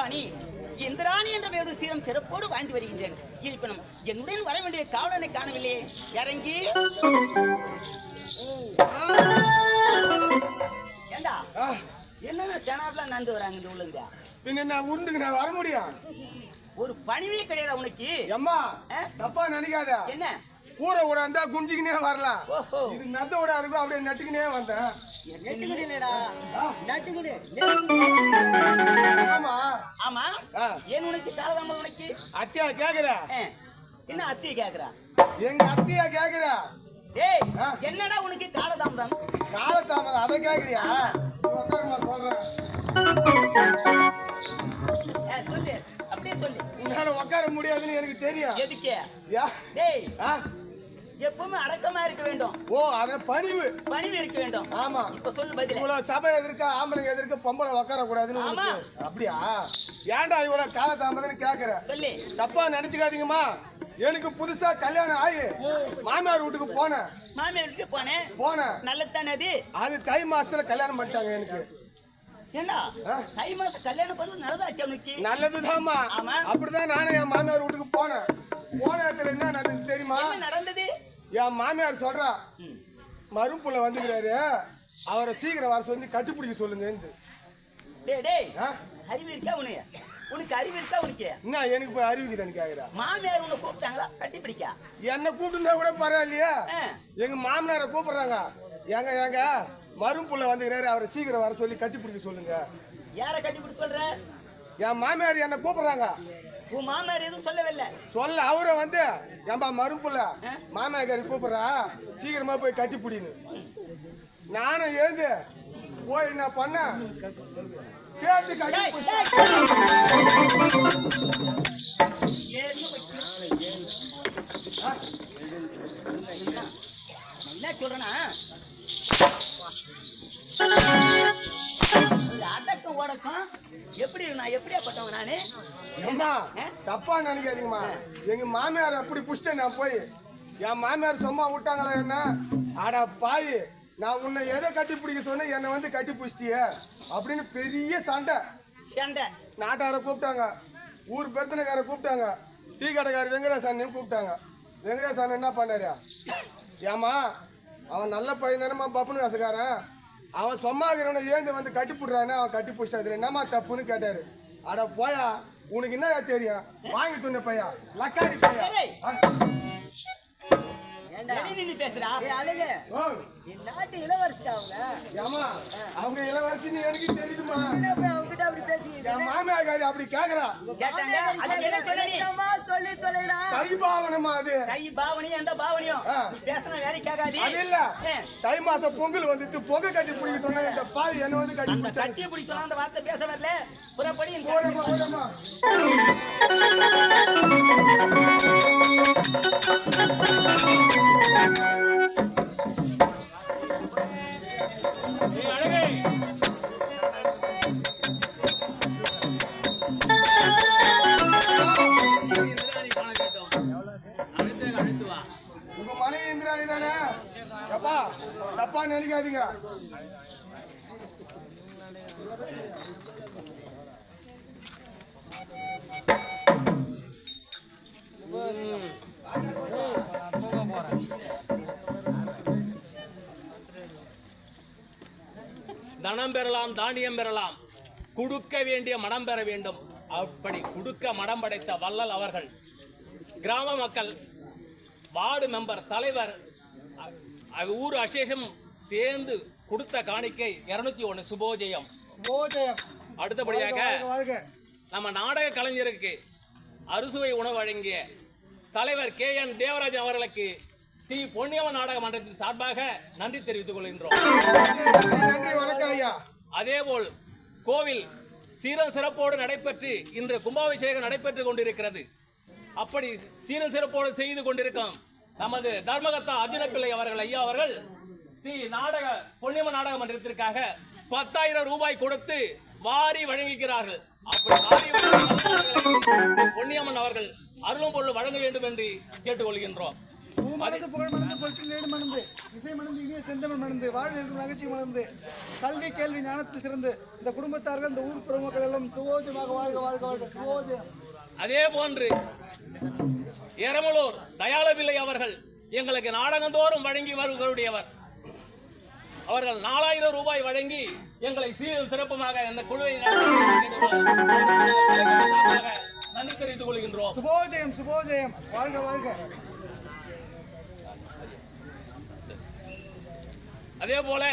இந்திராணி இந்திராணி என்ற பெயரோடு சீரம் சிறப்போடு வாழ்ந்து வருகின்றேன். இருப்பினும் என்னுடன் வர வேண்டிய காவலனை காணவில்லை. இறங்கி ஏண்டா என்னென்ன ஜனாப்லாம் நடந்து வராங்க இந்த உள்ளங்க? பின்ன நான் உண்டுக்கு நான் வர முடியும்? ஒரு பணிவே கிடையாது உனக்கு. அம்மா தப்பா நினைக்காத. என்ன கூரை கூட இருந்தா குஞ்சிக்கினே வரலாம். இது நத்த விட இருக்கும், அப்படியே நட்டுக்கினே வந்தேன். ஆமா ஆமா ஏன் உனக்கு தாளதாமதம்? உனக்கு அத்தியா கேக்குற? என்ன அத்தியை கேக்குறா? எங்க அத்தியா கேக்குற? ஏய் என்னடா உனக்கு காலதாமதம்? காலதாமதம் அதை கேக்குறியா? சொல்றேன் சொல்லு, அப்படியே சொல்லு. உன்னால உட்கார முடியாதுன்னு எனக்கு தெரியும். எதுக்கு? டேய் எப்பவுமே அடக்கமா இருக்க வேண்டும். ஓ அத பணிவு பணிவு இருக்க வேண்டும். ஆமா இப்ப சொல்லு பதில். இவ்வளவு சபை எதிர்க்க ஆம்பளைங்க எதிர்க்க பொம்பளை உட்கார கூடாதுன்னு. அப்படியா? ஏன்டா இவ்வளவு காலதாமதம்னு கேக்குற? சொல்லு. தப்பா நினைச்சுக்காதீங்கம்மா. எனக்கு புதுசா கல்யாணம் ஆகி மாமியார் வீட்டுக்கு போனேன். மாமியார் வீட்டுக்கு போனேன். நல்லதானே அது? அது தை மாசத்துல கல்யாணம் பண்ணிட்டாங்க எனக்கு. ஏண்டா தை மாசம் கல்யாணம் பண்ணது நல்லதாச்சு உனக்கு? நல்லதுதான்மா. அப்படிதான் நானும் என் மாமியார் வீட்டுக்கு போனேன். போன இடத்துல என்ன நடந்தது தெரியுமா? நடந்தது? என் மாமியார் சொல்றா, மரும்புள்ள வந்துக்கிறாரு, அவரை சீக்கிரம் வர சொல்லி கட்டிப்பிடிக்க சொல்லுங்க. அறிவு இருக்கா உனக்கு? உனக்கு அறிவு இருக்கா உனக்கு? என்ன எனக்கு போய் அறிவுக்குதான்னு கேக்குறா? மாமியார் உன்னை கூப்பிட்டாங்களா கட்டிப்பிடிக்க? என்ன கூப்பிட்டுருந்தா கூட பரவாயில்லையா? எங்க மாமனாரை கூப்பிடுறாங்க. ஏங்க மரும்புள்ள வந்துக்கிறாரு, அவரை சீக்கிரம் வர சொல்லி கட்டிப்பிடிக்க சொல்லுங்க. யார கட்டிப்பிடிக்க சொல்ற? என் மாமியார் என்ன கூப்பிடுறாங்க. உன் மாமியார் எதுவும் சொல்லவில்லை? சொல்ல அவரை வந்து ஏன்பா மரும்புள்ள மாமியார் கூப்பிடுறா, சீக்கிரமா போய் கட்டிப்பிடின்னு. நானும் ஏந்து போய் என்ன பண்ண சேர்த்து கட்டி என்ன சொல்றேன்னா அடக்கம் ஓடக்கம் எப்படி நான் எப்படியாப்பட்டவங்க நானு? அம்மா தப்பா நினைக்காதீங்கம்மா. எங்க மாமியார் அப்படி புஷ்டேன். நான் போய் என் மாமியார் சும்மா விட்டாங்களா என்ன? அடா பாய், நான் உன்னை எதை கட்டி பிடிக்க சொன்னேன், என்னை வந்து கட்டி பிடிச்சிட்டிய அப்படின்னு பெரிய சண்டை. நாட்டார கூப்பிட்டாங்க, ஊர் பெருத்தனைக்கார கூப்பிட்டாங்க, டீ கடைக்கார வெங்கடேசன் கூப்பிட்டாங்க. வெங்கடேசன் என்ன பண்ணாரு? ஏமா அவன் நல்ல பையன் தானேம்மா, பப்புனு காசுக்காரன், அவன் சும்மா இருக்கிறவனை ஏந்து வந்து கட்டி போடுறானே, அவன் கட்டி பிடிச்சிட்டு என்னம்மா தப்புன்னு கேட்டாரு. அட போயா, உனக்கு என்ன தெரியும்? வாங்கி சொன்ன பையா, லக்காடி பையா. அவங்க இளவரசி எனக்கு தெரியுதுமா. என் மாமியார் அப்படி கேக்குறா. தை பாவனமா? அது தை பாவனியும் எந்த பாவனியும் பேசின வேலை கேட்காது. அது இல்ல, தை மாசம் பொங்கல் வந்துட்டு பொங்க கட்டி பிடிக்க சொன்ன இந்த பால் என்ன வந்து கட்டி பிடிக்கணும் அந்த வார்த்தை பேச வரல. புறப்படி உங்க மனைவி இந்திராணி தானே? அப்பா தப்பா நினைக்காதீங்க. தனம் பெறலாம், தானியம் பெறலாம், குடுக்க வேண்டிய மனம் பெற வேண்டும். அப்படி குடுக்க மனம் படைத்த வள்ளல் அவர்கள். கிராம மக்கள், வார்டு மெம்பர், தலைவர், ஊர் அசேஷம் சேர்ந்து கொடுத்த காணிக்கை 201 சுபோஜயம். அடுத்தபடியாக நம்ம நாடக கலைஞருக்கு அறுசுவை உணவு வழங்கிய தலைவர் KN தேவராஜன் அவர்களுக்கு ஸ்ரீ பொன்னியம்மன் நாடக மன்றத்தின் சார்பாக நன்றி தெரிவித்துக் கொள்கின்றோம். அதேபோல் கோவில் சீரம் சிறப்போடு நடைபெற்று இன்று கும்பாபிஷேகம் நடைபெற்றுக் கொண்டிருக்கிறது. அப்படி சீரம் சிறப்போடு செய்து கொண்டிருக்கும் நமது தர்மகர்த்தா அர்ஜுன பிள்ளை அவர்கள் ஐயா அவர்கள் ஸ்ரீ பொன்னியம்மன் நாடக மன்றத்திற்காக 10,000 ரூபாய் கொடுத்து வாரி வழங்குகிறார்கள். அப்படி பொன்னியம்மன் அவர்கள் அருளும் பொருள் வழங்க வேண்டும் என்று கேட்டுக்கொள்கின்றோம். பூமணந்து புகழ் மணந்து பொருட்கள் நேடு மணந்து இசை மணந்து இனிய செந்தமிழ் மணந்து வாழ்வு என்று ரகசியம் மணந்து கல்வி கேள்வி ஞானத்தில் சிறந்து இந்த குடும்பத்தார்கள் இந்த ஊர் பிரமுகர்கள் எல்லாம் சுவோஜமாக வாழ்க வாழ்க வாழ்க சுவோஜயம். அதே போன்று எரமலூர் தயாளபிள்ளை அவர்கள் எங்களுக்கு நாடகந்தோறும் வழங்கி வருகிறவர். அவர்கள் 4000 ரூபாய் வழங்கி எங்களை சீரும் சிறப்புமாக இந்த குழுவை நன்றி தெரிவித்துக் கொள்கின்றோம். சுபோஜயம் சுபோஜயம் வாழ்க வாழ்க. அதே போல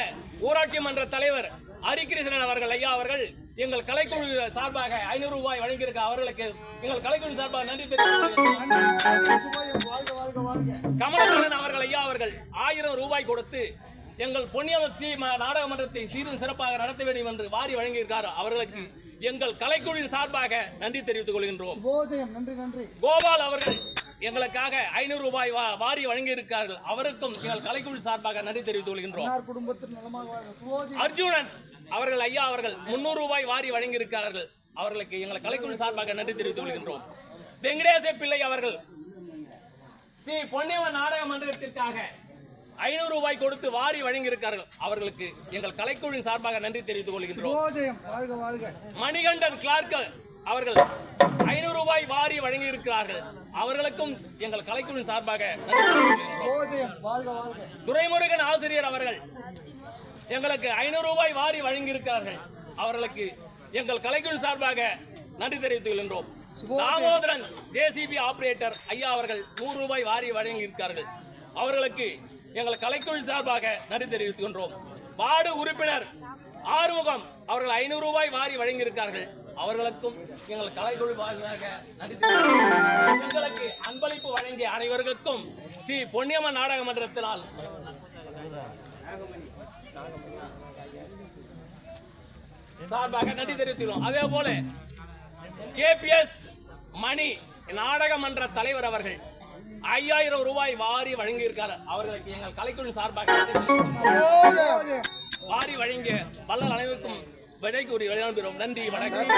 ஊராட்சி மன்ற தலைவர் ஹரிகிருஷ்ணன் அவர்கள் ஐயா அவர்கள் எங்கள் கலைக்குழு சார்பாக 500 ரூபாய் வழங்கியிருக்க அவர்களுக்கு எங்கள் கலைக்குழு சார்பாக நன்றி தெரிவித்துக் கமலக்கண்ணன் அவர்கள் ஐயா அவர்கள் 1000 ரூபாய் கொடுத்து எங்கள் பொன்னியம்ம ஸ்ரீ நாடக மன்றத்தை சீரும் சிறப்பாக நடத்த வேண்டும் என்று வாரி வழங்கியிருக்கார். அவர்களுக்கு எங்கள் கலைக்குழு சார்பாக நன்றி தெரிவித்துக் கொள்கின்றோம். நன்றி நன்றி. கோபால் அவர்கள் எங்களுக்காக 500 ரூபாய் வாரி வழங்கியிருக்கிறார்கள். அவருக்கும் எங்கள் கலைக்குழு சார்பாக நன்றி தெரிவித்துக் கொள்கின்றோம். அர்ஜுனன் அவர்கள் ஐயா அவர்கள் 300 ரூபாய் வாரி வழங்கியிருக்கிறார்கள். அவர்களுக்கு எங்கள் கலைக்குழு சார்பாக நன்றி தெரிவித்துக் கொள்கின்றோம். வெங்கடேச பிள்ளை அவர்கள் ஸ்ரீ பொன்னியம்மன் நாடக மன்றத்திற்காக 500 ரூபாய் கொடுத்து வாரி வழங்கியிருக்கிறார்கள். அவர்களுக்கு எங்கள் கலைக்குழுவின் சார்பாக நன்றி தெரிவித்துக் கொள்கின்றோம். மணிகண்டன் கிளார்க் அவர்கள் 500 ரூபாய் வாரி வழங்கி இருக்கிறார்கள். அவர்களுக்கும் எங்கள் கலைக்குழுவின் சார்பாக நன்றி தெரிவித்துக் கொள்கின்றோம். துரைமுருகன் ஆசிரியர் அவர்கள் எங்களுக்கு 500 ரூபாய் வாரி வழங்கி இருக்கிறார்கள். அவர்களுக்கு எங்கள் கலைக்குழு சார்பாக நன்றி தெரிவித்துக் கொள்கின்றோம். தாமோதரன் ஜேசிபி ஆபரேட்டர் ஐயா அவர்கள் 100 ரூபாய் வாரி வழங்கி இருக்கிறார்கள். அவர்களுக்கு எங்கள் கலைக்குழு சார்பாக நன்றி தெரிவித்துகின்றோம். வார்டு உறுப்பினர் ஆறுமுகம் அவர்கள் 500 ரூபாய் வாரி வழங்கியிருக்கார்கள். அவர்களுக்கும் எங்கள் கலைக்குழு சார்பாக நன்றி தெரிவித்துக் எங்களுக்கு அன்பளிப்பு வழங்கிய அனைவருக்கும் ஸ்ரீ பொன்னியம்மன் நாடக மன்றத்தினால் சார்பாக நன்றி தெரிவித்துள்ளோம். அதே போல கேபிஎஸ் மணி நாடக மன்ற தலைவர் அவர்கள் 5000 ரூபாய் வாரி வழங்கியிருக்கார். அவர்களுக்கு எங்கள் கலைக்குழு சார்பாக வாரி வழங்கிய வள்ளல் அனைவருக்கும் விடை கூறி விளையாடுகிறோம். நன்றி வணக்கம்.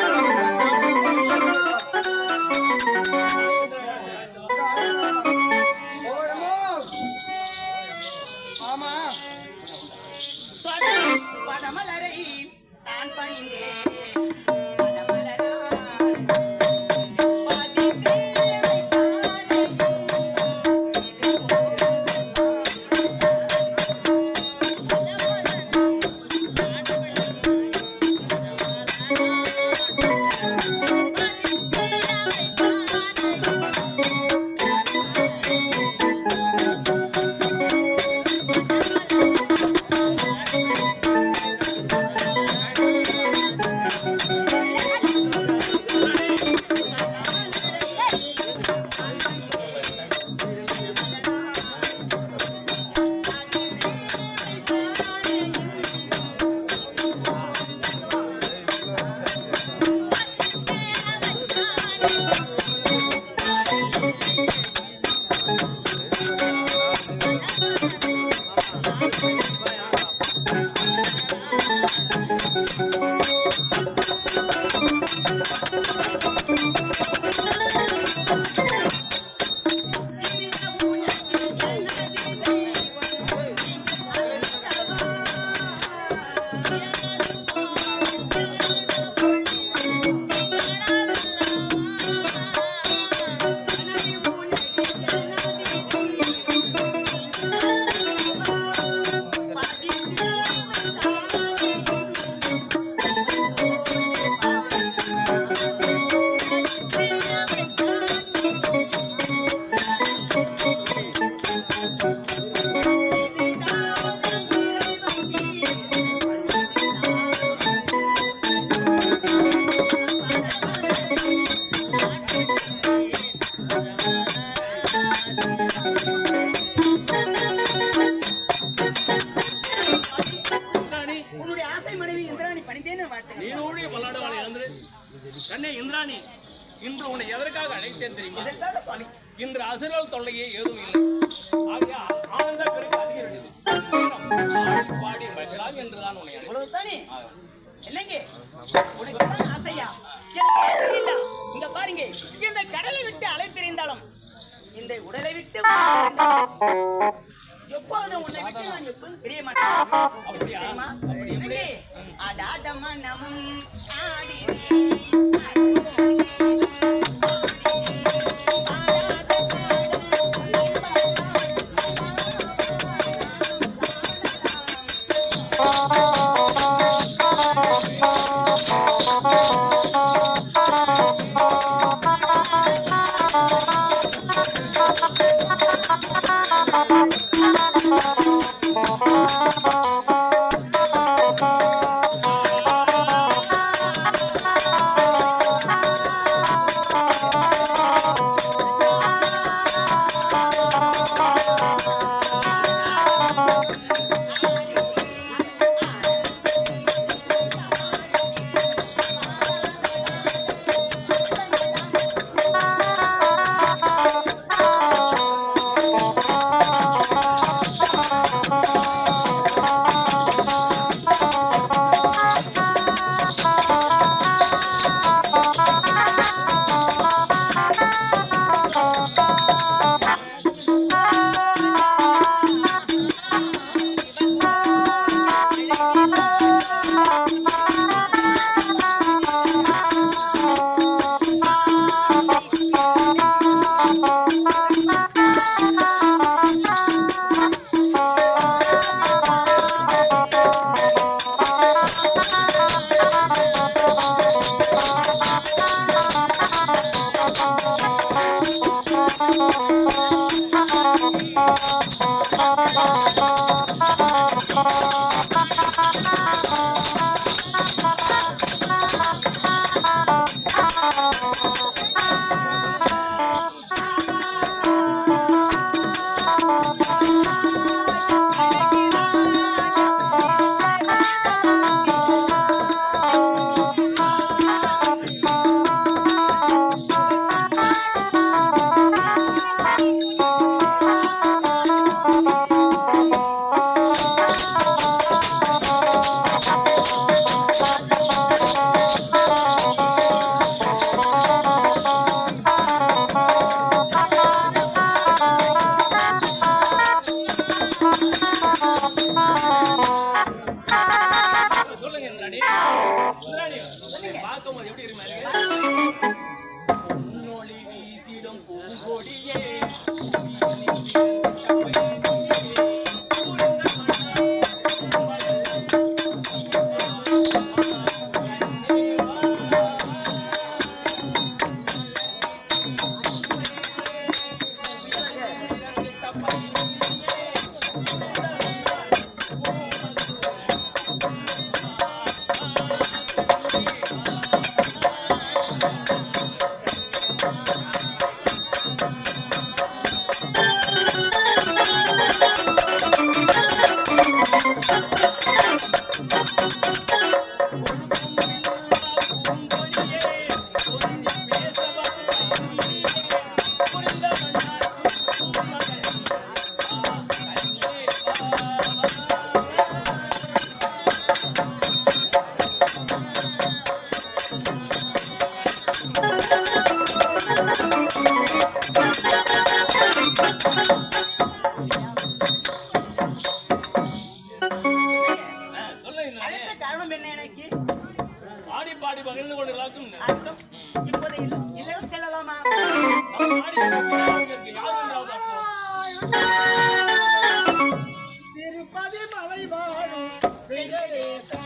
இந்திராணி இன்று உன்னை எதற்காக அழைத்தேன் தெரியுமா? இன்று அசுரல் தொல்லையே ஏதும் இல்லை. ஆகையால் ஆனந்த பெருக்கு அதிகரித்தது. பாடி மகிழாம் என்றுதான் உன்னை அழைத்தேன். என்னங்க உனக்கு ஆசையா? எனக்கு இல்ல. இங்க பாருங்க, இந்த கடலை விட்டு அலைப்பிரிந்தாலும் இந்த உடலை விட்டு எப்போதும் உன்னை விட்டு நான் எப்போதும் பிரிய மாட்டேன். அப்படியா? தெரியுமா? அப்படி எப்படி? அடாதமா நம் ஆடி சொல்லுங்க இந்திராணி. இந்திராணி, உன்னை பார்க்கும்போது எப்படி இருக்கு? பொன்னொளி வீசிடும் பூங்கொடியே பாடி பகிர்ந்து கொண்டிருக்கும் இப்போது இல்லம் செல்லலாமா? திருப்பதி மலை வாழும் வெங்கடேசா.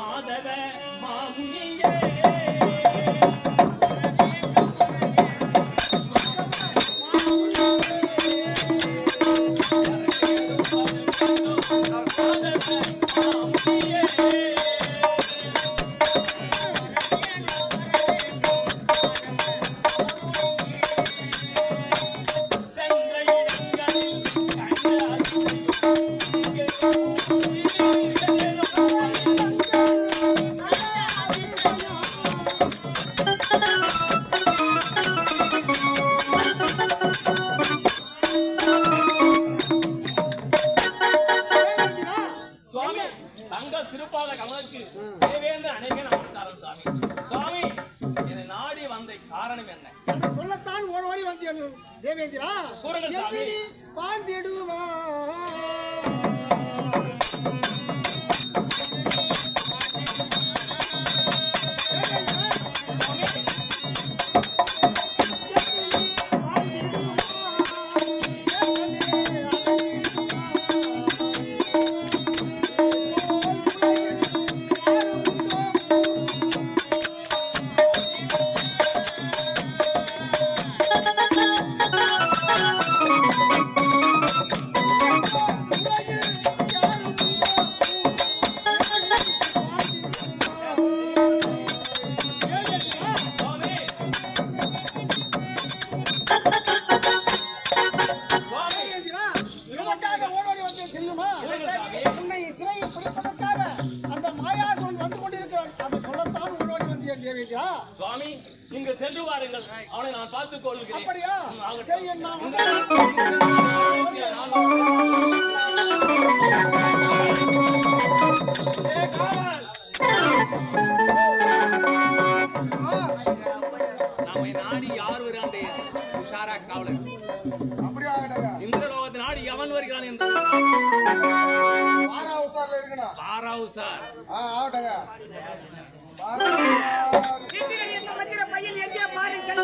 மாதவ மாமுனியே சுவாமி தங்கள் திருப்பாத கமலத்துக்கு தேவேந்திர அநேக நமஸ்காரம் சுவாமி. சுவாமி என்னை நாடி வந்த காரணம் என்ன? சொல்லத்தான் ஒரு வழி வந்து தேவேந்திரா கூறுங்கள் சுவாமி. பாண்டிடுவா சுவாமி நீங்க சென்று வாருங்கள், அவனை நான் பார்த்துக் கொள்கிறேன். அப்படியா? சரி, நம்மை நாடி யார் வருகிறான்? உஷாரா காவலர். அப்படியே ஆகட்டாங்க. இந்திரலோகத்து நாடி எவன் வருகிறான் என்று பாரா உசார்ல இருக்கணும். பாராவு சார். ஆகட்டாங்க. மந்திர பையன் எங்கே பாருங்கள்.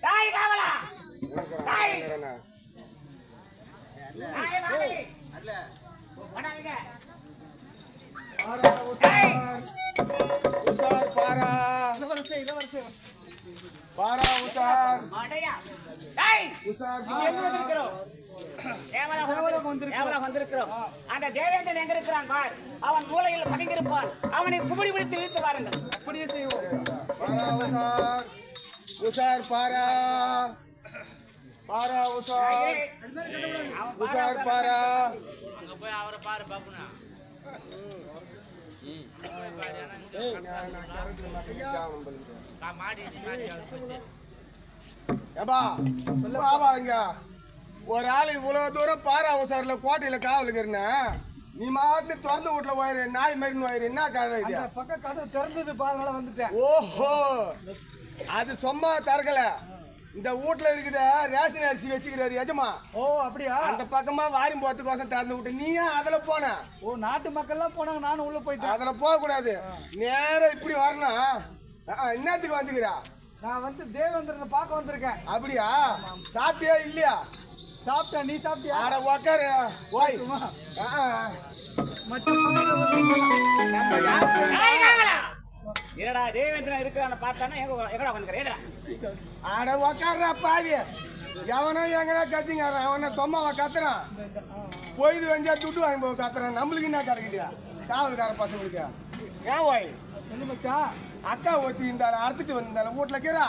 தாய் காவலா தாய் தாய் வாங்கி அல்ல வணங்க உசார் பாரா பாரா உசார் அடையா டேய் உசார் இங்க எங்க வந்திருக்கிறோம்? தேவலா வந்திருக்கிறோம். அந்த தேவேந்திரன் எங்க இருக்கிறான் பார். அவன் மூலையில் பதுங்கியிருப்பான். அவனை குபிடி பிடித்து இழுத்து வாருங்கள். அப்படியே செய்வோம். பாரா உசார் உசார் பாரா பாரா உசார் உசார் பாரா அங்க போய் அவரை பாரு பாப்புனா. ஒரு ஆளு இவ்வளவு தூரம் பாரா உசார்ல கோட்டையில காவலுக்குறா, நீ மாட்டு திறந்து வீட்டுல போயிரு, நாய் மாதிரி போயிரு. என்ன கதை இது? பக்கம் கதவு திறந்தது பாருங்களா வந்துட்டேன். ஓஹோ, அது சும்மா தரக்கல. இந்த வீட்டுல இருக்குத ரேஷன் அரிசி வச்சுக்கிறாரு எஜமா. ஓ அப்படியா? அந்த பக்கமா வாரி போறதுக்கோசம் திறந்து விட்டு நீ ஏன் அதுல போன? ஓ நாட்டு மக்கள் எல்லாம் போனாங்க, நானும் உள்ள போயிட்டேன். அதுல போக கூடாது, நேரம் இப்படி வரணும். என்னத்துக்கு வந்துக்கிறா? நான் வந்து தேவேந்திரனை பார்க்க வந்திருக்கேன். அப்படியா? சாப்பிட்டியா இல்லையா? சாப்பிட்டேன். நீ சாப்பிட்டியா? ஆட உக்காரு ஓய். என்னடா தேவேந்திரன் இருக்கிறான்னு பார்த்தானா எங்கடா வந்துக்கிறேன்? ஆட உக்காடுறா பாவி. எவனோ எங்கடா கத்திங்க, அவனை சும்மாவா கத்துறான்? பொய்து வெஞ்சா துட்டு வாங்கி போய் கத்துறான். நம்மளுக்கு என்ன கிடைக்குது காவல்கார பசங்களுக்கு? ஏன் ஓய் சொல்லு மச்சான். அக்கா ஒத்தி இருந்தாலும் அறுத்துட்டு வந்திருந்தாலும் வீட்டுல இருக்கிறா.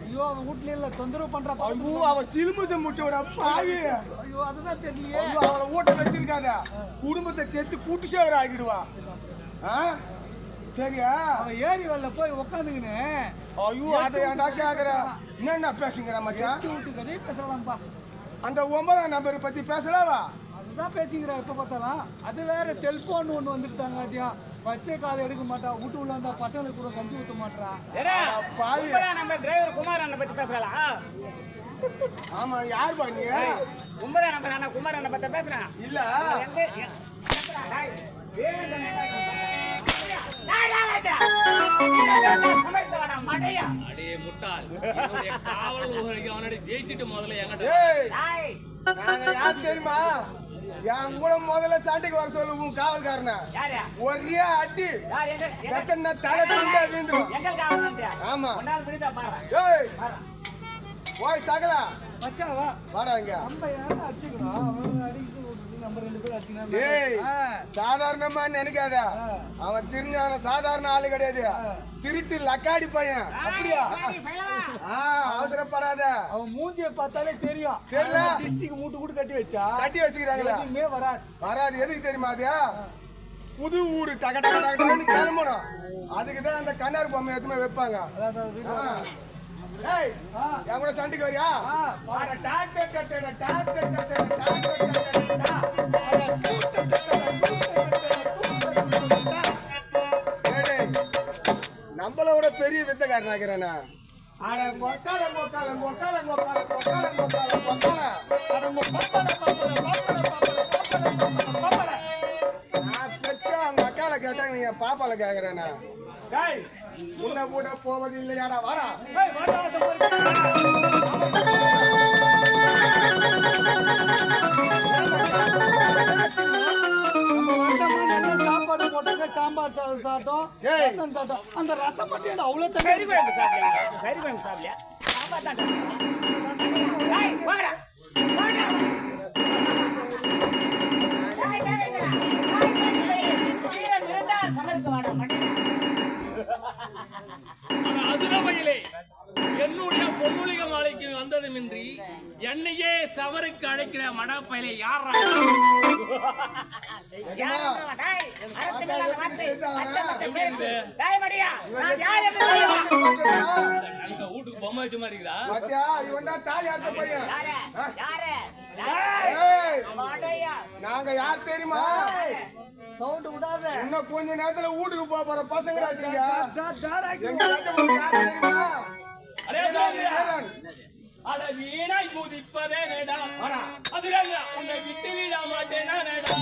ஐயோ அவன் வீட்ல இல்ல, தொந்தரவு பண்றா. ஐயோ அவ சிலுமுசை முடிச்சோட பாவி. ஐயோ அதுதான் தெரியலையே. ஐயோ அவளை வீட்டை வச்சிருக்காத, குடும்பத்தை கெத்து கூட்டு சேவர ஆகிடுவா. சரியா? அவன் ஏரி வரல போய் உக்காந்துக்கின்னு. ஐயோ அதை ஏன்டா கேக்குற? என்ன பேசுங்கிற மச்சான்? வீட்டு கதையை பேசலாம்ப்பா. அந்த 9ஆம் நம்பர் பத்தி பேசலாவா? அதுதான் பேசிக்கிறா எப்ப பார்த்தாலும். அது வேற செல்போன் ஒண்ணு வந்துட்டாங்க. பச்சை காதை எடுக்க மாட்டா, வீட்டு உள்ள இருந்தா பசங்களுக்கு கூட கஞ்சி ஊத்த மாட்டா. பாவி. நம்ம டிரைவர் குமார் அண்ணன் பத்தி பேசலாம். ஆமா, யார் பாங்க? 9ஆம் நம்பர் அண்ணா குமார் அண்ணன் பத்தி பேசுறேன். இல்ல அடே முட்டாள், என்னுடைய காவல் அவனடி ஜெயிச்சிட்டு முதல்ல என்கிட்ட ஏய், நாங்க யார் தெரியுமா? என் கூட முதல்ல சண்டைக்கு வர சொல்லு உன் காவல்காரன. ஒரே அடி கட்டண தலை துண்டா வீந்துரும். ஆமா. ஏய், ஓய் சகலா மச்சான் வா வாடா இங்க. நம்ம யாரும் அடிச்சுக்கணும் அவன் அடிச்சு நம்ம 2 பேரும் அடிச்சுக்கணும். ஏய், சாதாரணமா நினைக்காத. அவன் திருஞான சாதாரண ஆளு கிடையாது. திருட்டு லக்காடி பையன். அப்படியா? அவசரப்படாத. அவன் மூஞ்சியை பார்த்தாலே தெரியும். தெரியல. டிஸ்ட்ரிக்ட் மூட்டு கூட கட்டி வச்சா கட்டி வச்சுக்கிறாங்களா? எதுவுமே வராது. வராது. எதுக்கு தெரியுமா? அது புது ஊடு டக டக டகன்னு கிளம்பணும். அதுக்குதான் அந்த கண்ணார் பொம்மை எடுத்துமே வைப்பாங்க. ஏய், என் கூட சண்டைக்கு வரியா? நம்மளோட பெரிய வித்தக்காரன் ஆகிறேனா? அவங்க அக்கால கேட்டாங்க, நீங்க பாப்பால கேக்குறேனா? உன்னை கூட போவது இல்லையாடா? வாடா. சாப்பாடு போட்டாங்க, சாம்பார் சாதம் சாப்பிட்டோம், ரசம் சாப்பிட்டோம். அந்த ரசம் மட்டும் அவ்வளவு தண்ணி அசுரபையிலே என்னுடைய பொன்னுலிக மாலைக்கு வந்ததுமின்றி என்னையே சவருக்கு அழைக்கிற மடப்பையிலே யார்? வீட்டுக்கு பொம்மை வச்ச மாதிரி இருக்குதா? நாங்க யார் தெரியுமா? சவுண்ட் விடாத. இன்னும் கொஞ்ச நேரத்துல வீட்டுக்கு போற பசங்க தெரியுமா? அட வீணாய் குதிப்பதே நேடா. அதுல உன்னை விட்டு விட மாட்டேனா நேடா.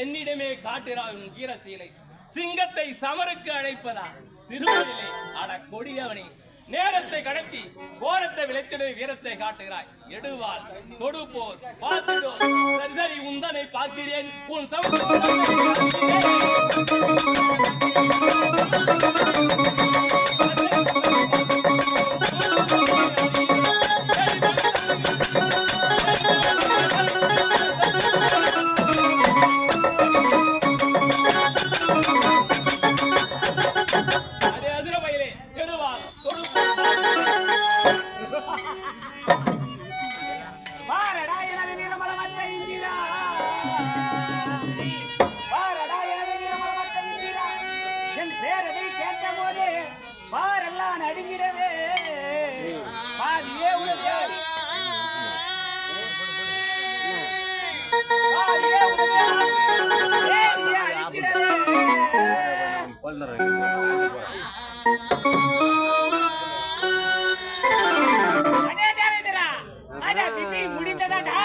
என்னிடமே காட்டுறான் வீரசீலை. சிங்கத்தை சமருக்கு அழைப்பதா சிறுவனிலே? அட கொடியவனே, நேரத்தை கடத்தி கோரத்தை விளைத்திடு வீரத்தை காட்டுகிறாய். எடுவாள் தொடுப்போர் பார்த்திடோ. சரி சரி, உந்தனை பார்க்கிறேன். உன் நடுங்கிடவே பாதியே உலகாடி பாதியே உலகாடி அடிக்கிடவே அடே தேவேந்திரா, அட விதி முடிந்ததாடா.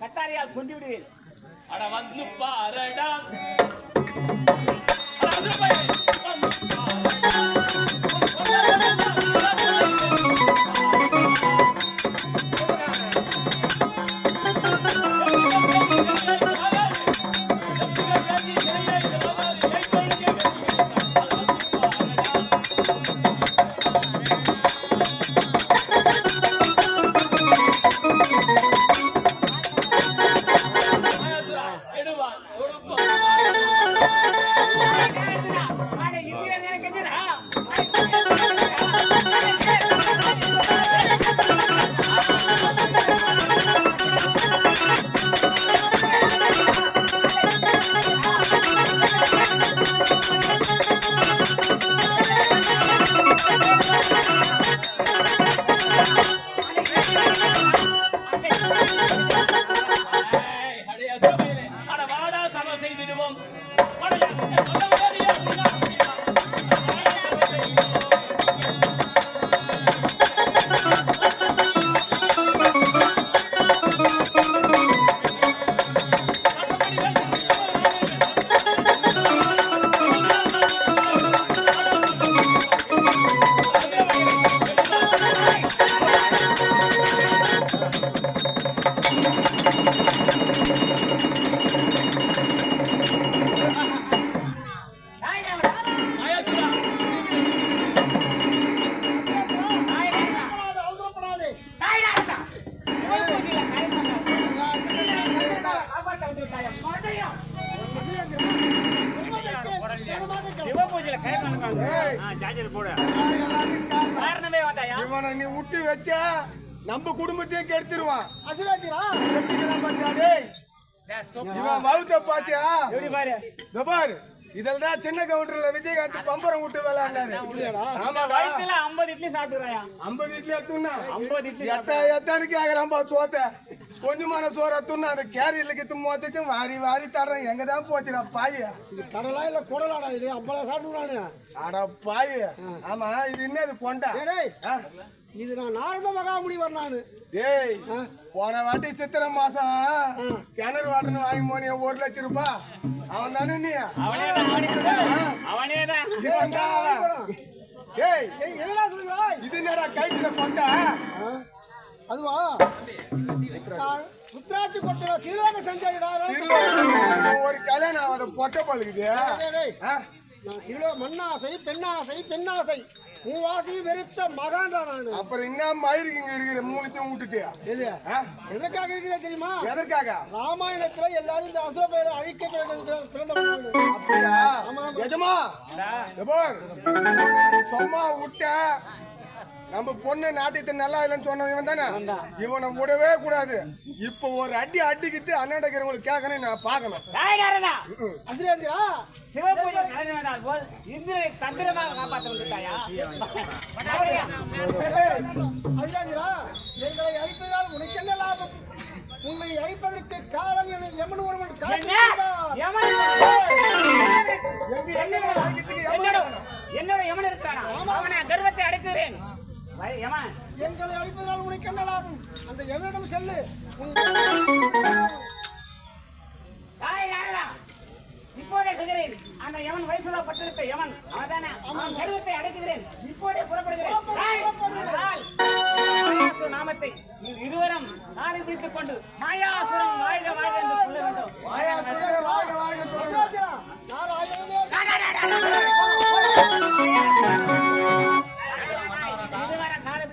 கத்தாரியால் கொண்டு விடுவேன். அட வந்து பாரடா அட வந்து பாரு வந்து இவனை நீ விட்டு வச்சா நம்ம குடும்பத்தையும் கெடுத்துருவான். இவன் மவுத்த பாத்தியா? பாரு இதெல்லாம் சின்ன கவுண்டர்ல விஜயகாந்த் பம்பரம் விட்டு விளையாண்டாரு. 50 இட்லி சாப்பிட்டுறாயா? 50 இட்லி எத்துனா எத்தானு கேக்குறான்பா சோத்த. கொஞ்சமான சோற துண்ணா அந்த கேரியலுக்கு மொத்தத்தையும் வாரி வாரி தர்றேன். எங்கதான் போச்சுடா பாய்? இது கடலா இல்ல குடலாடா? இது அம்பளை சாப்பிடுறானு. அட பாய், ஆமா இது என்ன இது கொண்டா? இது நான் நாரத மகாமுனிவர் நானு. டேய் போன வாட்டி சித்திரை மாசம் கிணறு வாட்டர்னு வாங்கி போனிய 1 லட்சம் ரூபாய். அவன் தானே நீ? டேய் என்னடா சொல்றாய்? இது என்னடா கைத்துல கொண்டா? அதுவா உத்ராட்சி கொட்டை திருவாங்க செஞ்சாடா. ஒரு கல்யாணம் அதை பொட்டை பழுகுது. மண்ணாசை பெண்ணாசை பெண்ணாசை மூவாசி வெறுத்த மகான்டா நானு. அப்புறம் என்ன மயிருக்குங்க இருக்கிற மூணுத்தையும் விட்டுட்டு எது எதற்காக இருக்கிற தெரியுமா? எதற்காக? ராமாயணத்துல எல்லாரும் இந்த அசுர பெயரை அழிக்க பிறந்தவன். அப்படியா? எஜமா சும்மா விட்ட நம்ம பொண்ணு நாட்டியத்தை நல்லா இல்லைன்னு சொன்ன இவன் தானே? இவனை விடவே கூடாது. இப்ப ஒரு அடி அடிக்கிட்டு அண்ணாண்டக்கிறவங்களுக்கு கேட்கணும், நான் பாக்கணும். அசிரேந்திரா சிவபூஜை இந்திரனை தந்திரமாக காப்பாற்ற வந்துட்டாயா? அசிரேந்திரா எங்களை அழிப்பதால் உனக்கு என்ன லாபம்? உன்னை அழிப்பதற்கு காலம் யமன் ஒருவன் என்னோட யமன் இருக்கிறானா? அவனை கர்வத்தை அடைக்கிறேன். எங்களை அழிப்பதால் உனக்கு என்ன லாபம்? அந்த யமனிடம் செல்லு. இப்போதே சொல்கிறேன், அந்த யமன் வயசுல பட்டிருக்க யமன் அவன்தானே? அவன் கர்வத்தை அடைக்கிறேன். இப்போதே புறப்படுகிறேன். நாமத்தை இருவரும் நாளை பிடித்துக் கொண்டு மாயாசுரம் வாழ்க வாழ்க என்று சொல்ல வேண்டும். நாராயணனே